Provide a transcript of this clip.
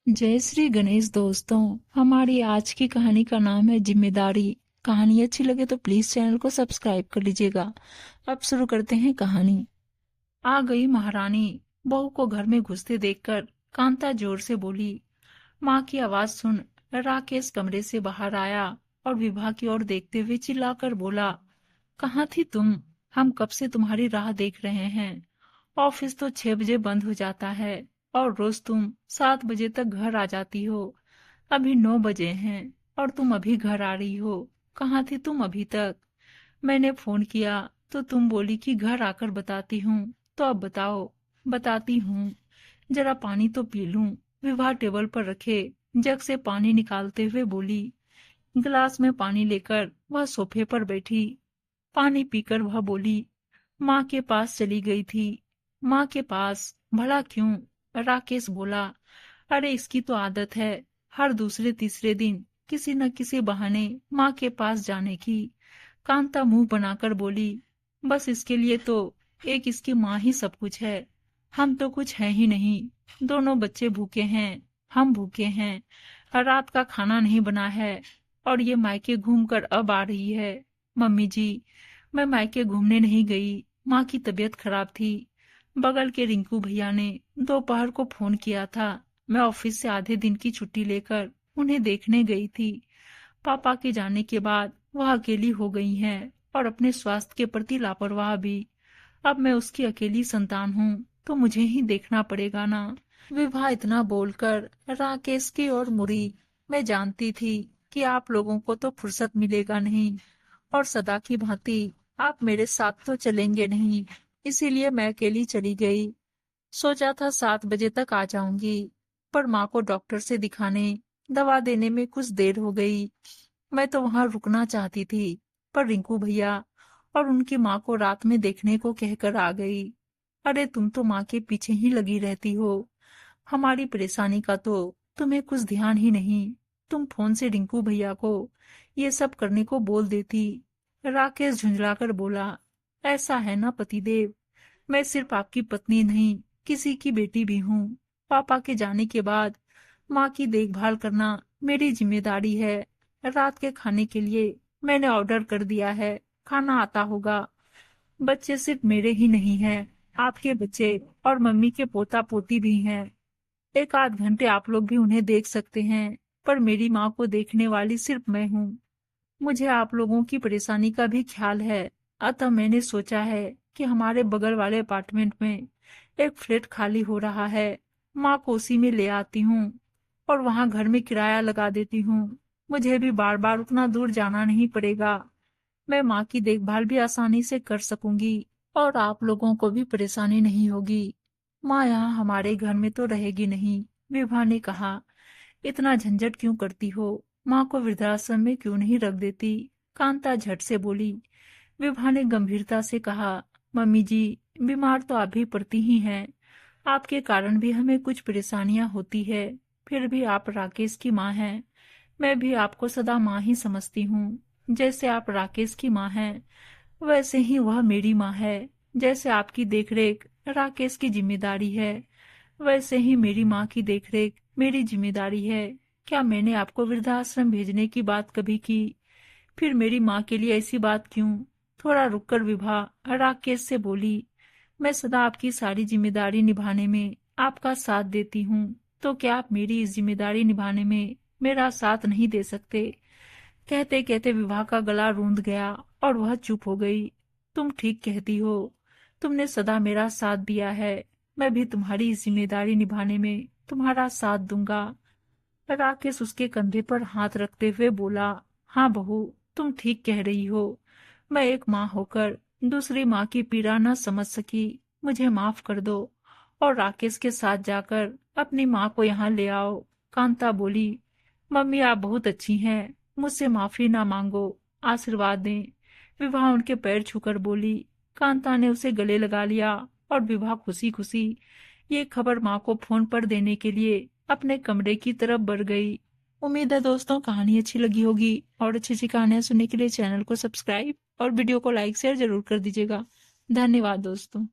जय श्री गणेश दोस्तों। हमारी आज की कहानी का नाम है जिम्मेदारी। कहानी अच्छी लगे तो प्लीज चैनल को सब्सक्राइब कर लीजिएगा। अब शुरू करते हैं कहानी। आ गई महारानी। बहू को घर में घुसते देखकर कांता जोर से बोली। माँ की आवाज सुन राकेश कमरे से बाहर आया और विभा की ओर देखते हुए चिल्लाकर बोला, कहाँ थी तुम? हम कब से तुम्हारी राह देख रहे हैं। ऑफिस तो 6 बजे बंद हो जाता है और रोज तुम 7 बजे तक घर आ जाती हो। अभी 9 बजे हैं और तुम अभी घर आ रही हो। कहाँ थी तुम अभी तक? मैंने फोन किया तो तुम बोली कि घर आकर बताती हूँ। तो अब बताओ। बताती हूँ। जरा पानी तो पी लूं। विभा टेबल पर रखे जग से पानी निकालते हुए बोली। गिलास में पानी लेकर वह सोफे पर बैठी। पानी पीकर वह बोली, माँ के पास चली गई थी। माँ के पास? भला क्यों? राकेश बोला, अरे इसकी तो आदत है हर दूसरे तीसरे दिन किसी न किसी बहाने माँ के पास जाने की। कांता मुंह बनाकर बोली, बस इसके लिए तो एक इसकी माँ ही सब कुछ है। हम तो कुछ है ही नहीं। दोनों बच्चे भूखे हैं, हम भूखे हैं। रात का खाना नहीं बना है और ये मायके घूमकर अब आ रही है। मम्मी जी, मैं मायके घूमने नहीं गई। माँ की तबीयत खराब थी। बगल के रिंकू भैया ने दोपहर को फोन किया था। मैं ऑफिस से आधे दिन की छुट्टी लेकर उन्हें देखने गई थी। पापा के जाने के बाद वह अकेली हो गई हैं और अपने स्वास्थ्य के प्रति लापरवाह भी। अब मैं उसकी अकेली संतान हूँ तो मुझे ही देखना पड़ेगा ना। विभा इतना बोलकर राकेश की ओर मुड़ी। मैं जानती थी कि आप लोगों को तो फुर्सत मिलेगा नहीं और सदा की भांति आप मेरे साथ तो चलेंगे नहीं, इसीलिए मैं अकेली चली गई। सोचा था 7 बजे तक आ जाऊंगी, पर माँ को डॉक्टर से दिखाने दवा देने में कुछ देर हो गई। मैं तो वहां रुकना चाहती थी, पर रिंकू भैया और उनकी माँ को रात में देखने को कहकर आ गई। अरे तुम तो माँ के पीछे ही लगी रहती हो। हमारी परेशानी का तो तुम्हें कुछ ध्यान ही नहीं। तुम फोन से रिंकू भैया को ये सब करने को बोल देती। राकेश झुंझलाकर बोला, ऐसा है ना पतिदेव, मैं सिर्फ आपकी पत्नी नहीं किसी की बेटी भी हूँ। पापा के जाने के बाद माँ की देखभाल करना मेरी जिम्मेदारी है। रात के खाने के लिए मैंने ऑर्डर कर दिया है, खाना आता होगा। बच्चे सिर्फ मेरे ही नहीं हैं, आपके बच्चे और मम्मी के पोता पोती भी हैं। एक आध घंटे आप लोग भी उन्हें देख सकते हैं, पर मेरी माँ को देखने वाली सिर्फ मैं हूँ। मुझे आप लोगों की परेशानी का भी ख्याल है, अतः मैंने सोचा है कि हमारे बगल वाले अपार्टमेंट में एक फ्लैट खाली हो रहा है। माँ को उसी में ले आती हूँ और वहां घर में किराया लगा देती हूँ। मुझे भी बार बार उतना दूर जाना नहीं पड़ेगा। मैं माँ की देखभाल भी आसानी से कर सकूंगी और आप लोगों को भी परेशानी नहीं होगी। माँ यहाँ हमारे घर में तो रहेगी नहीं। विभा ने कहा, इतना झंझट क्यों करती हो? माँ को वृद्धाश्रम में क्यों नहीं रख देती? कांता झट से बोली। विभा ने गंभीरता से कहा, मम्मी जी, बीमार तो आप भी पड़ती ही हैं। आपके कारण भी हमें कुछ परेशानियां होती है। फिर भी आप राकेश की माँ हैं। मैं भी आपको सदा माँ ही समझती हूँ। जैसे आप राकेश की माँ हैं, वैसे ही वह मेरी माँ है। जैसे आपकी देखरेख राकेश की जिम्मेदारी है, वैसे ही मेरी माँ की देखरेख मेरी जिम्मेदारी है। क्या मैंने आपको वृद्धाश्रम भेजने की बात कभी की? फिर मेरी माँ के लिए ऐसी बात क्यों? थोड़ा रुककर विभा राकेश से बोली, मैं सदा आपकी सारी जिम्मेदारी निभाने में आपका साथ देती हूँ, तो क्या आप मेरी इस जिम्मेदारी निभाने में मेरा साथ नहीं दे सकते? कहते कहते विभा का गला रूंध गया और वह चुप हो गई। तुम ठीक कहती हो, तुमने सदा मेरा साथ दिया है। मैं भी तुम्हारी इस जिम्मेदारी निभाने में तुम्हारा साथ दूंगा। राकेश उसके कंधे पर हाथ रखते हुए बोला, हाँ बहू, तुम ठीक कह रही हो। मैं एक माँ होकर दूसरी माँ की पीड़ा न समझ सकी। मुझे माफ कर दो और राकेश के साथ जाकर अपनी माँ को यहाँ ले आओ। कांता बोली, मम्मी आप बहुत अच्छी हैं, मुझसे माफी ना मांगो, आशीर्वाद दें। विभा उनके पैर छूकर बोली। कांता ने उसे गले लगा लिया और विभा खुशी खुशी ये खबर माँ को फोन पर देने के लिए अपने कमरे की तरफ बढ़ गई। उम्मीद है दोस्तों कहानी अच्छी लगी होगी और अच्छी अच्छी कहानियां सुनने के लिए चैनल को सब्सक्राइब और वीडियो को लाइक शेयर जरूर कर दीजिएगा। धन्यवाद दोस्तों।